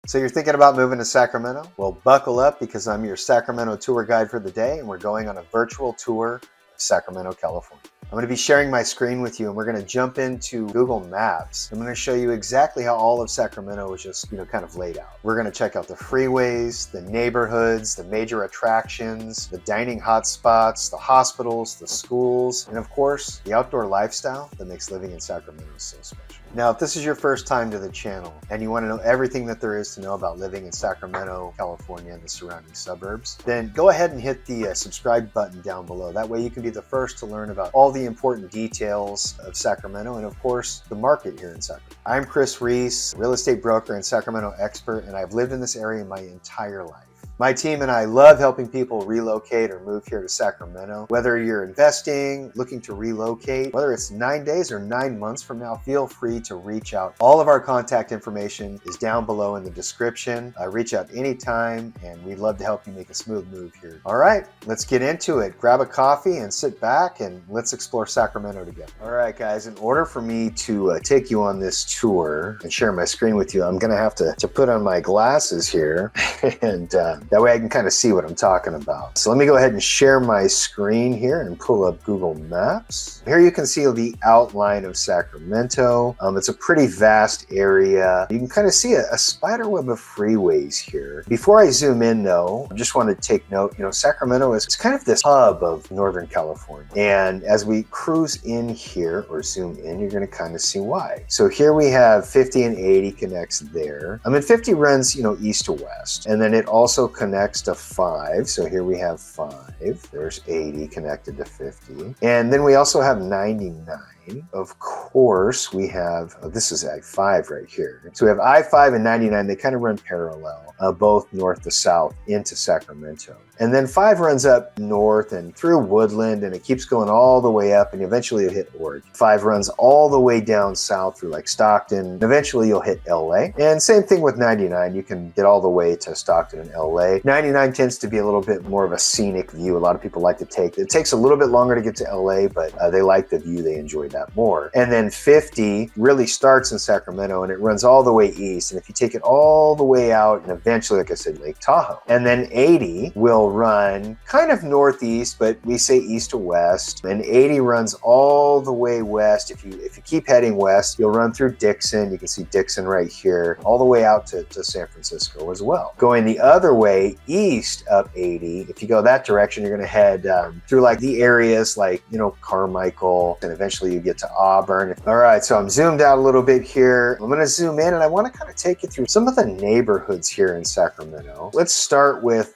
So you're thinking about moving to Sacramento? Well, buckle up because I'm your Sacramento tour guide for the day, and we're going on a virtual tour of Sacramento, California. I'm going to be sharing my screen with you, and we're going to jump into Google Maps. I'm going to show you exactly how all of Sacramento is just, kind of laid out. We're going to check out the freeways, the neighborhoods, the major attractions, the dining hotspots, the hospitals, the schools, and of course, the outdoor lifestyle that makes living in Sacramento so special. Now, if this is your first time to the channel and you want to know everything that there is to know about living in Sacramento, California, and the surrounding suburbs, then go ahead and hit the subscribe button down below. That way you can be the first to learn about all the important details of Sacramento and, of course, the market here in Sacramento. I'm Reese, real estate broker and Sacramento expert, and I've lived in this area my entire life. My team and I love helping people relocate or move here to Sacramento. Whether you're investing, looking to relocate, whether it's 9 days or 9 months from now, feel free to reach out. All of our contact information is down below in the description. Reach out anytime, and we'd love to help you make a smooth move here. All right, let's get into it. Grab a coffee and sit back, and let's explore Sacramento together. All right, guys, in order for me to take you on this tour and share my screen with you, I'm gonna have to put on my glasses here, and that way I can kind of see what I'm talking about. So let me go ahead and share my screen here and pull up Google Maps. Here you can see the outline of Sacramento. It's a pretty vast area. You can kind of see a spider web of freeways here. Before I zoom in though, I just want to take note, Sacramento is kind of this hub of Northern California. And as we cruise in here or zoom in, you're going to kind of see why. So here we have 50 and 80 connects there. 50 runs, east to west. And then it also connects to 5. So here we have 5. There's 80 connected to 50. And then we also have 99. Of course, we have, this is I-5 right here. So we have I-5 and 99. They kind of run parallel, both north to south into Sacramento. And then 5 runs up north and through Woodland, and it keeps going all the way up, and eventually you'll hit Oregon. 5 runs all the way down south through like Stockton, and eventually you'll hit LA. And same thing with 99. You can get all the way to Stockton and LA. 99 tends to be a little bit more of a scenic view. A lot of people like to take. It takes a little bit longer to get to LA, but they like the view. They enjoy that more. And then 50 really starts in Sacramento, and it runs all the way east. And if you take it all the way out, and eventually, like I said, Lake Tahoe. And then 80 will run kind of northeast, but we say east to west. And 80 runs all the way west. If you keep heading west, you'll run through Dixon. You can see Dixon right here, all the way out to San Francisco as well. Going the other way, east up 80, if you go that direction, you're going to head through like the areas like, Carmichael, and eventually you get to Auburn. All right, so I'm zoomed out a little bit here. I'm going to zoom in, and I want to kind of take you through some of the neighborhoods here in Sacramento. Let's start with,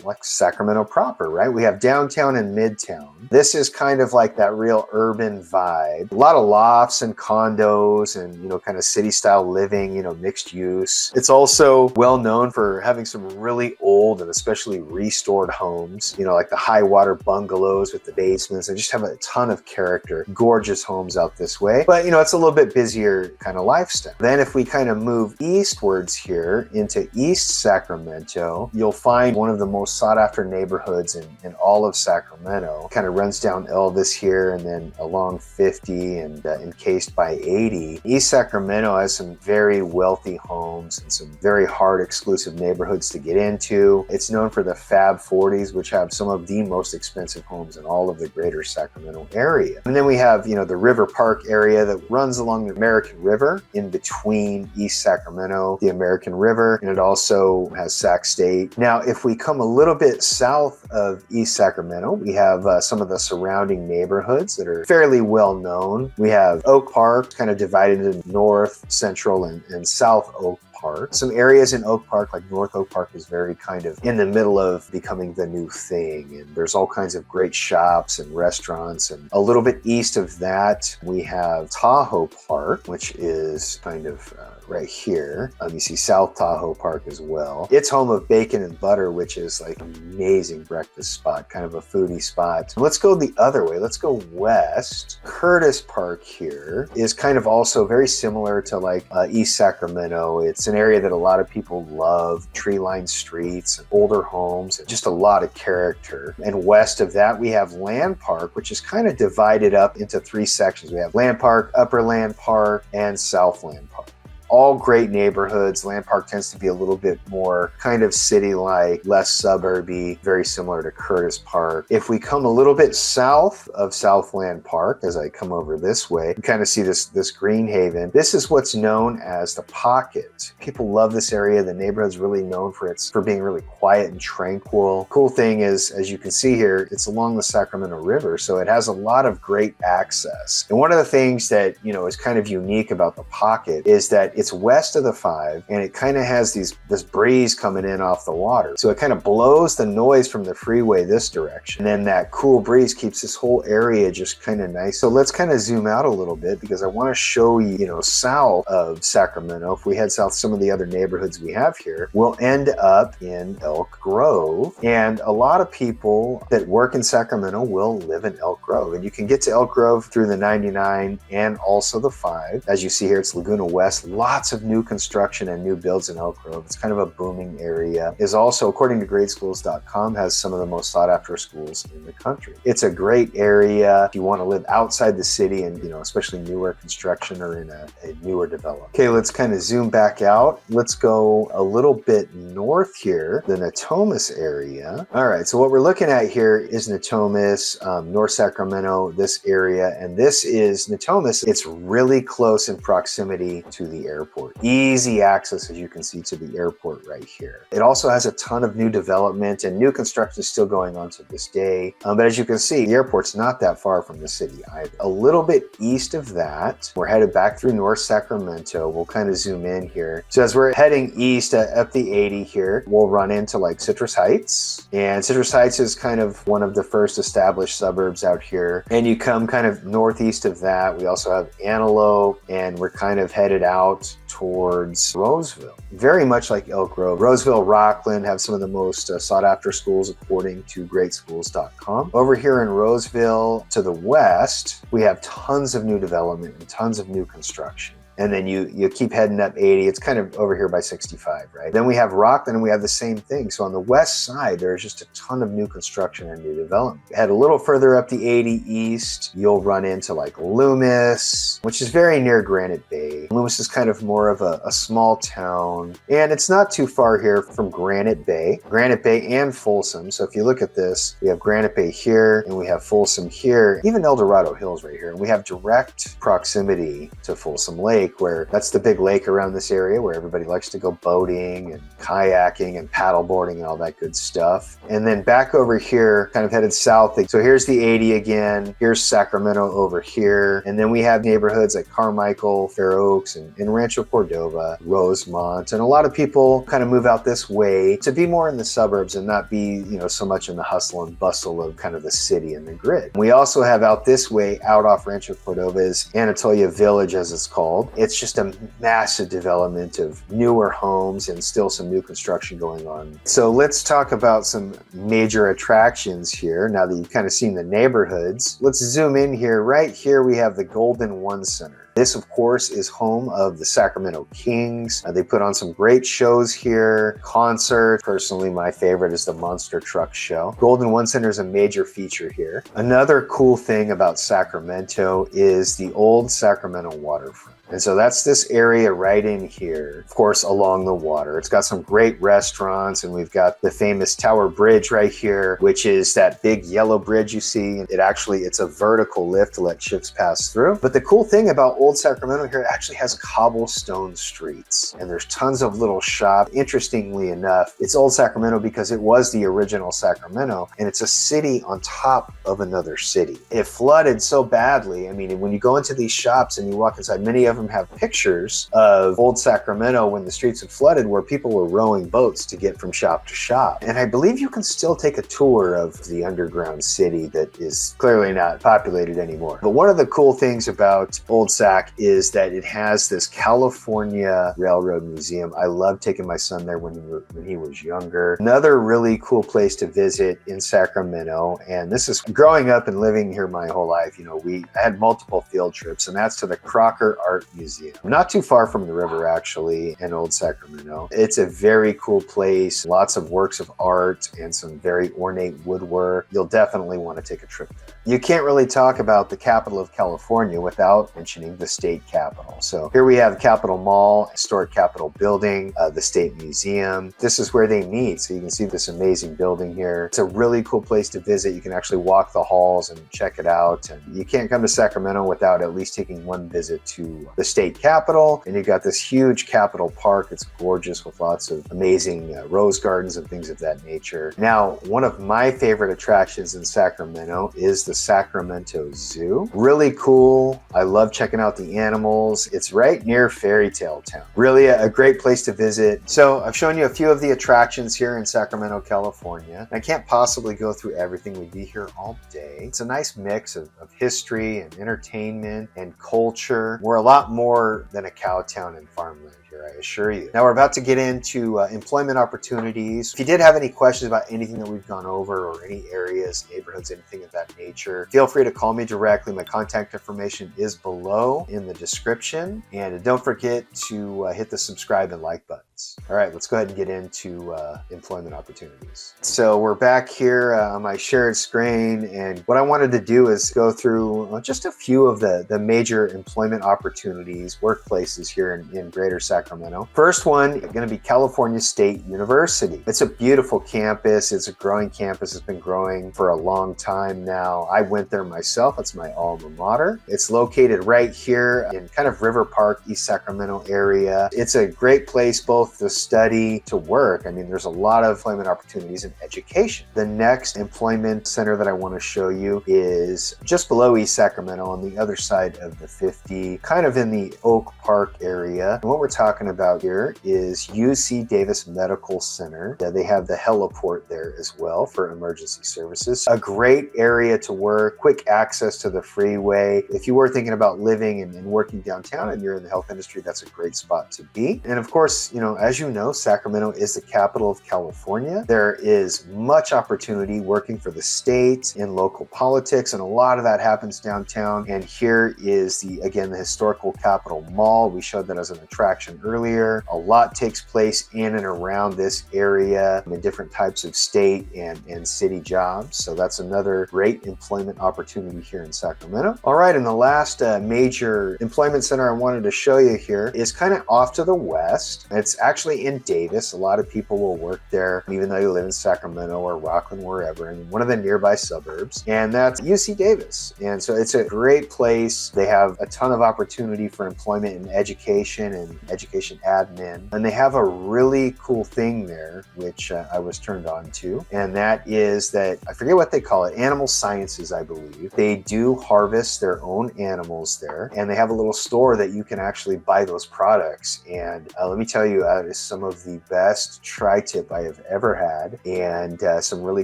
like Sacramento proper, right? We have downtown and midtown. This is kind of like that real urban vibe. A lot of lofts and condos and, kind of city-style living, mixed use. It's also well known for having some really old and especially restored homes, like the high water bungalows with the basements. They just have a ton of character. Gorgeous homes out this way. But, it's a little bit busier kind of lifestyle. Then if we kind of move eastwards here into East Sacramento, you'll find one of the most sought after neighborhoods in all of Sacramento. Kind of runs down Elvis here and then along 50 and encased by 80. East Sacramento has some very wealthy homes and some very hard exclusive neighborhoods to get into. It's known for the Fab 40s, which have some of the most expensive homes in all of the greater Sacramento area. And then we have, the River Park area that runs along the American River in between East Sacramento, the American River, and it also has Sac State. Now, if we come a little bit south of East Sacramento, we have some of the surrounding neighborhoods that are fairly well known. We have Oak Park, kind of divided into North, Central, and South Oak Park. Some areas in Oak Park, like North Oak Park, is very kind of in the middle of becoming the new thing. And there's all kinds of great shops and restaurants. And a little bit east of that, we have Tahoe Park, which is kind of right here. You see South Tahoe Park as well. It's home of Bacon and Butter, which is like an amazing breakfast spot, kind of a foodie spot. Let's go the other way. Let's go west. Curtis Park here is kind of also very similar to like East Sacramento. It's an area that a lot of people love. Tree-lined streets, older homes, and just a lot of character. And west of that, we have Land Park, which is kind of divided up into three sections. We have Land Park, Upper Land Park, and South Land Park. all great neighborhoods. Land Park tends to be a little bit more kind of city-like, less suburby, very similar to Curtis Park. If we come a little bit south of Southland Park, as I come over this way, you kind of see this green haven. This is what's known as the Pocket. People love this area. The neighborhood's really known for being really quiet and tranquil. Cool thing is, as you can see here, it's along the Sacramento River, so it has a lot of great access. And one of the things that, you know, is kind of unique about the Pocket is that it's west of the 5, and it kind of has this breeze coming in off the water. So it kind of blows the noise from the freeway this direction. And then that cool breeze keeps this whole area just kind of nice. So let's kind of zoom out a little bit because I want to show you, you know, south of Sacramento. If we head south, some of the other neighborhoods we have here, we'll end up in Elk Grove. And a lot of people that work in Sacramento will live in Elk Grove. And you can get to Elk Grove through the 99 and also the 5. As you see here, it's Laguna West. Lots of new construction and new builds in Elk Grove. It's kind of a booming area. Is also, according to gradeschools.com, has some of the most sought after schools in the country. It's a great area if you want to live outside the city and, you know, especially newer construction or in a newer development. Okay, let's kind of zoom back out. Let's go a little bit north here, the Natomas area. All right, so what we're looking at here is Natomas, North Sacramento, this area, and this is Natomas. It's really close in proximity to the airport. Easy access, as you can see, to the airport right here. It also has a ton of new development and new construction is still going on to this day. But as you can see, the airport's not that far from the city either. A little bit east of that, we're headed back through North Sacramento. We'll kind of zoom in here. So as we're heading east up the 80 here, we'll run into like Citrus Heights. And Citrus Heights is kind of one of the first established suburbs out here. And you come kind of northeast of that. We also have Antelope, and we're kind of headed out towards Roseville. Very much like Elk Grove. Roseville, Rockland have some of the most sought after schools according to gradeschools.com. Over here in Roseville to the west, we have tons of new development and tons of new construction. And then you keep heading up 80. It's kind of over here by 65, right? Then we have Rockland and we have the same thing. So on the west side, there's just a ton of new construction and new development. Head a little further up the 80 east, you'll run into like Loomis, which is very near Granite Bay. Loomis is kind of more of a small town. And it's not too far here from Granite Bay and Folsom. So if you look at this, we have Granite Bay here and we have Folsom here, even El Dorado Hills right here. And we have direct proximity to Folsom Lake, where that's the big lake around this area where everybody likes to go boating and kayaking and paddleboarding and all that good stuff. And then back over here, kind of headed south. So here's the 80 again. Here's Sacramento over here. And then we have neighborhoods like Carmichael, Fair Oaks, and Rancho Cordova, Rosemont. And a lot of people kind of move out this way to be more in the suburbs and not be, you know, so much in the hustle and bustle of kind of the city and the grid. We also have out this way, out off Rancho Cordova, is Anatolia Village, as it's called. It's just a massive development of newer homes and still some new construction going on. So let's talk about some major attractions here. Now that you've kind of seen the neighborhoods, let's zoom in here. Right here, we have the Golden One Center. This, of course, is home of the Sacramento Kings. They put on some great shows here, concerts. Personally, my favorite is the Monster Truck Show. Golden One Center is a major feature here. Another cool thing about Sacramento is the old Sacramento waterfront. And so that's this area right in here, of course, along the water. It's got some great restaurants, and we've got the famous Tower Bridge right here, which is that big yellow bridge you see. It's a vertical lift to let ships pass through. But the cool thing about Old Sacramento here, it actually has cobblestone streets, and there's tons of little shops. Interestingly enough, it's Old Sacramento because it was the original Sacramento, and it's a city on top of another city. It flooded so badly. I mean, when you go into these shops and you walk inside, many of them have pictures of Old Sacramento when the streets had flooded, where people were rowing boats to get from shop to shop. And I believe you can still take a tour of the underground city that is clearly not populated anymore. But one of the cool things about Old Sac is that it has this California Railroad Museum. I love taking my son there when he was younger. Another really cool place to visit in Sacramento, and this is growing up and living here my whole life. You know, I had multiple field trips, and that's to the Crocker Art Museum. Not too far from the river, actually, in Old Sacramento. It's a very cool place. Lots of works of art and some very ornate woodwork. You'll definitely want to take a trip there. You can't really talk about the capital of California without mentioning the state capitol. So here we have Capitol Mall, historic Capitol building, the State Museum. This is where they meet. So you can see this amazing building here. It's a really cool place to visit. You can actually walk the halls and check it out. And you can't come to Sacramento without at least taking one visit to the state capitol. And you've got this huge Capitol Park. It's gorgeous with lots of amazing rose gardens and things of that nature. Now, one of my favorite attractions in Sacramento is the Sacramento Zoo. Really cool. I love checking out the animals. It's right near Fairy Tale Town. Really a great place to visit. So I've shown you a few of the attractions here in Sacramento, California. I can't possibly go through everything. We'd be here all day. It's a nice mix of history and entertainment and culture. We're a lot more than a cow town and farmland, I assure you. Now we're about to get into employment opportunities. If you did have any questions about anything that we've gone over or any areas, neighborhoods, anything of that nature, feel free to call me directly. My contact information is below in the description. And don't forget to hit the subscribe and like buttons. All right, let's go ahead and get into employment opportunities. So we're back here on my shared screen. And what I wanted to do is go through just a few of the major employment opportunities, workplaces here in Greater Sacramento. First one, going to be California State University. It's a beautiful campus. It's a growing campus. It's been growing for a long time now. I went there myself. It's my alma mater. It's located right here in kind of River Park, East Sacramento area. It's a great place both to study, to work. I mean, there's a lot of employment opportunities in education. The next employment center that I want to show you is just below East Sacramento on the other side of the 50, kind of in the Oak Park area. And what we're talking about here is UC Davis Medical Center. They have the heliport there as well for emergency services. A great area to work, quick access to the freeway. If you were thinking about living and working downtown and you're in the health industry, that's a great spot to be. And of course, as you know, Sacramento is the capital of California. There is much opportunity working for the state in local politics, and a lot of that happens downtown. And here is the historical Capitol Mall. We showed that as an attraction earlier. A lot takes place in and around this area in different types of state and city jobs. So that's another great employment opportunity here in Sacramento. All right, and the last major employment center I wanted to show you here is kind of off to the west. It's actually in Davis. A lot of people will work there, even though you live in Sacramento or Rockland, wherever, in one of the nearby suburbs. And that's UC Davis. And so it's a great place. They have a ton of opportunity for employment in education and education admin. And they have a really cool thing there, which I was turned on to. And that is that, I forget what they call it, animal sciences, I believe. They do harvest their own animals there. And they have a little store that you can actually buy those products. And let me tell you, that is some of the best tri-tip I have ever had. And some really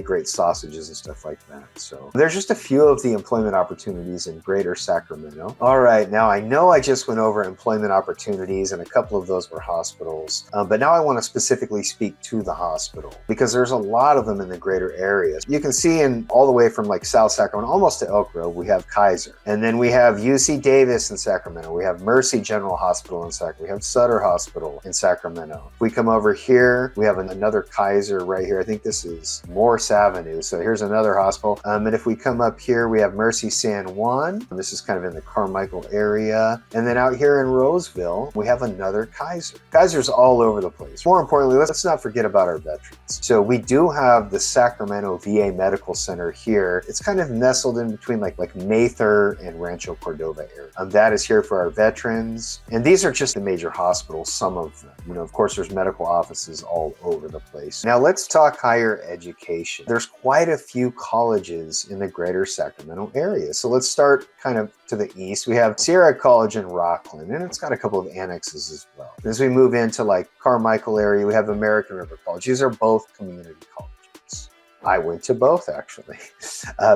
great sausages and stuff like that. So there's just a few of the employment opportunities in Greater Sacramento. All right, now I know I just went over employment opportunities and a couple of those were hospitals. But now I want to specifically speak to the hospital because there's a lot of them in the greater areas. You can see in all the way from like South Sacramento, almost to Elk Grove, we have Kaiser. And then we have UC Davis in Sacramento. We have Mercy General Hospital in Sacramento. We have Sutter Hospital in Sacramento. If we come over here, we have another Kaiser right here. I think this is Morse Avenue. So here's another hospital. And if we come up here, we have Mercy San Juan. This is kind of in the Carmichael area. And then out here in Roseville, we have another Kaiser. Kaiser's all over the place. More importantly, let's not forget about our veterans. So we do have the Sacramento VA Medical Center here. It's kind of nestled in between like Mather and Rancho Cordova area. That is here for our veterans. And these are just the major hospitals, some of them. Of course, there's medical offices all over the place. Now let's talk higher education. There's quite a few colleges in the greater Sacramento area. So let's start kind of to the east. We have Sierra College in Rockland, and it's got a couple of annexes as well. As we move into like Carmichael area, we have American River College. These are both community colleges. I went to both actually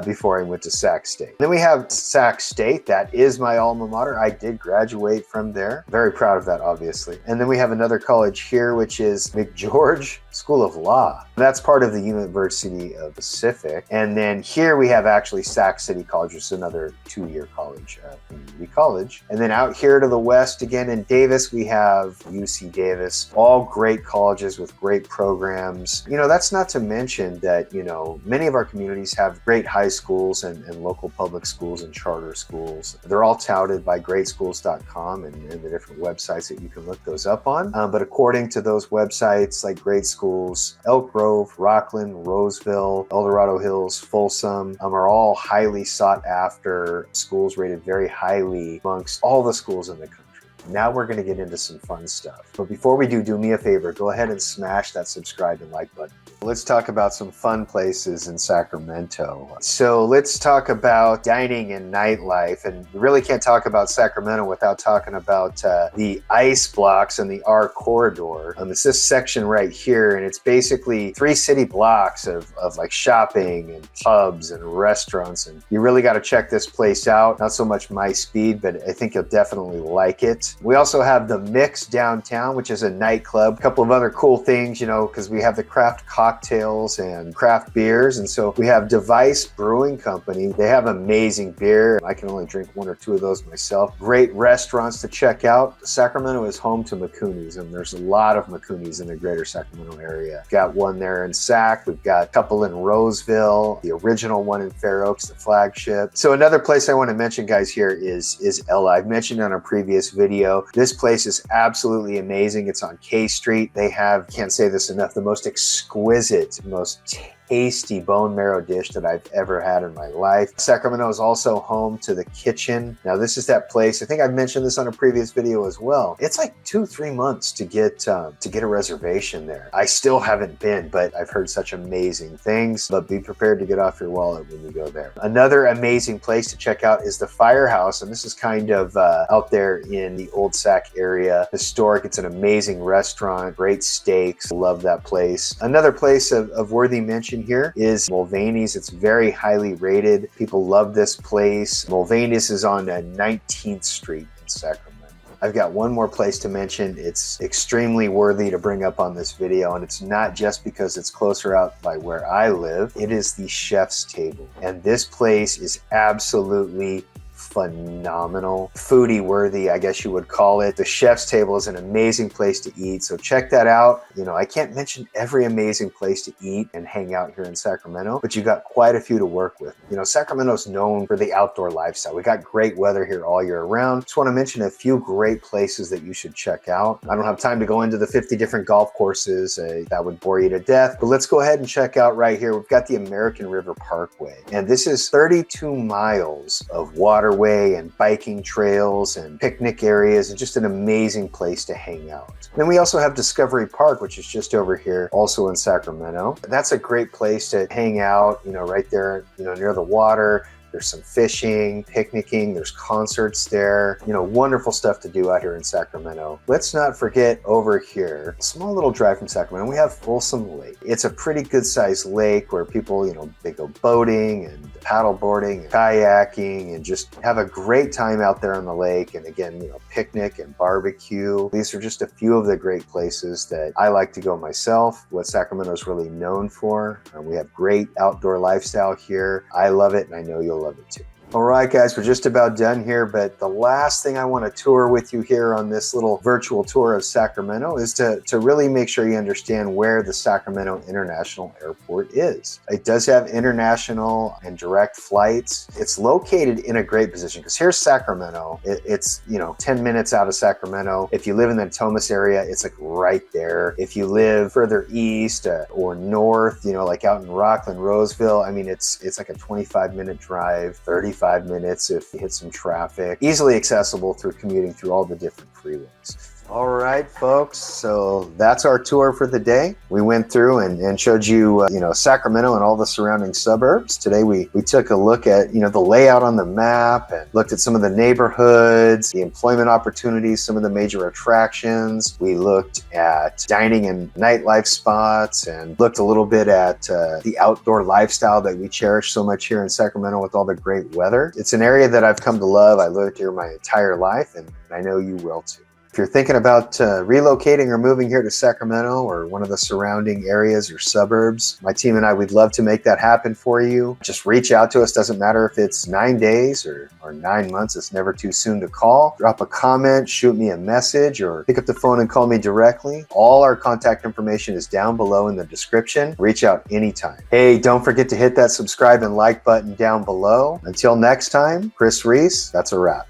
before I went to Sac State. Then we have Sac State. That is my alma mater. I did graduate from there. Very proud of that, obviously. And then we have another college here, which is McGeorge School of Law. That's part of the University of Pacific. And then here we have actually Sac City College, which is another 2-year college, community college. And then out here to the west, again in Davis, we have UC Davis. All great colleges with great programs. You know, that's not to mention that, you know, many of our communities have great high schools and local public schools and charter schools. They're all touted by greatschools.com and the different websites that you can look those up on. But according to those websites like Great Schools, Elk Grove, Rockland, Roseville, El Dorado Hills, Folsom are all highly sought after schools, rated very highly amongst all the schools in the country. Now we're going to get into some fun stuff. But before we do me a favor, go ahead and smash that subscribe and like button. Let's talk about some fun places in Sacramento. So let's talk about dining and nightlife. And you really can't talk about Sacramento without talking about the ice blocks and the R corridor. It's this section right here, and it's basically 3 city blocks of like shopping and pubs and restaurants. And you really got to check this place out. Not so much my speed, but I think you'll definitely like it. We also have the Mix downtown, which is a nightclub. A couple of other cool things, you know, because we have the craft cocktails and craft beers. And so we have Device Brewing Company. They have amazing beer. I can only drink 1 or 2 of those myself. Great restaurants to check out. Sacramento is home to Macouni's, and there's a lot of Macouni's in the greater Sacramento area. Got one there in Sac. We've got a couple in Roseville, the original one in Fair Oaks, the flagship. So another place I want to mention, guys, here is Ella. I've mentioned on a previous video. This place is absolutely amazing. It's on K Street. They have, can't say this enough, the most exquisite, most tasty bone marrow dish that I've ever had in my life. Sacramento is also home to the Kitchen. Now this is that place, I think I've mentioned this on a previous video as well. It's like 2-3 months to get a reservation there. I still haven't been, but I've heard such amazing things. But be prepared to get off your wallet when you go there. Another amazing place to check out is the Firehouse, and this is kind of out there in the Old Sac area. Historic. It's an amazing restaurant, great steaks. Love that place. Another place of worthy mention here is Mulvaney's. It's very highly rated. People love this place. Mulvaney's is on 19th Street in Sacramento. I've got one more place to mention. It's extremely worthy to bring up on this video, and it's not just because it's closer out by where I live. It is the Chef's Table, and this place is absolutely phenomenal, foodie worthy, I guess you would call it. The Chef's Table is an amazing place to eat, so check that out. You know, I can't mention every amazing place to eat and hang out here in Sacramento, but you got quite a few to work with. You know, Sacramento's known for the outdoor lifestyle. We got great weather here all year round. Just want to mention a few great places that you should check out. I don't have time to go into the 50 different golf courses. That would bore you to death, but let's go ahead and check out right here. We've got the American River Parkway, and this is 32 miles of waterway and biking trails and picnic areas, and just an amazing place to hang out. Then we also have Discovery Park, which is just over here, also in Sacramento. That's a great place to hang out, you know, right there, you know, near the water. There's some fishing, picnicking, there's concerts there. You know, wonderful stuff to do out here in Sacramento. Let's not forget over here, small little drive from Sacramento, we have Folsom Lake. It's a pretty good sized lake where people, you know, they go boating and paddle boarding and kayaking and just have a great time out there on the lake. And again, you know, picnic and barbecue. These are just a few of the great places that I like to go myself, what Sacramento is really known for. We have great outdoor lifestyle here. I love it, and I know you'll love it too. All right, guys, we're just about done here, but the last thing I want to tour with you here on this little virtual tour of Sacramento is to really make sure you understand where the Sacramento International Airport is. It does have international and direct flights. It's located in a great position because here's Sacramento. It's, you know, 10 minutes out of Sacramento. If you live in the Thomas area, it's like right there. If you live further east or north, you know, like out in Rockland, Roseville, I mean, it's like a 25-minute drive, 35 minutes if you hit some traffic. Easily accessible through commuting through all the different freeways. All right, folks, so that's our tour for the day. We went through and showed you, you know, Sacramento and all the surrounding suburbs. Today we took a look at, you know, the layout on the map and looked at some of the neighborhoods, the employment opportunities, some of the major attractions. We looked at dining and nightlife spots and looked a little bit at the outdoor lifestyle that we cherish so much here in Sacramento with all the great weather. It's an area that I've come to love. I lived here my entire life, and I know you will too. If you're thinking about relocating or moving here to Sacramento or one of the surrounding areas or suburbs, my team and I, we'd love to make that happen for you. Just reach out to us. Doesn't matter if it's 9 days or 9 months. It's never too soon to call. Drop a comment, shoot me a message, or pick up the phone and call me directly. All our contact information is down below in the description. Reach out anytime. Hey, don't forget to hit that subscribe and like button down below. Until next time, Chris Reese, that's a wrap.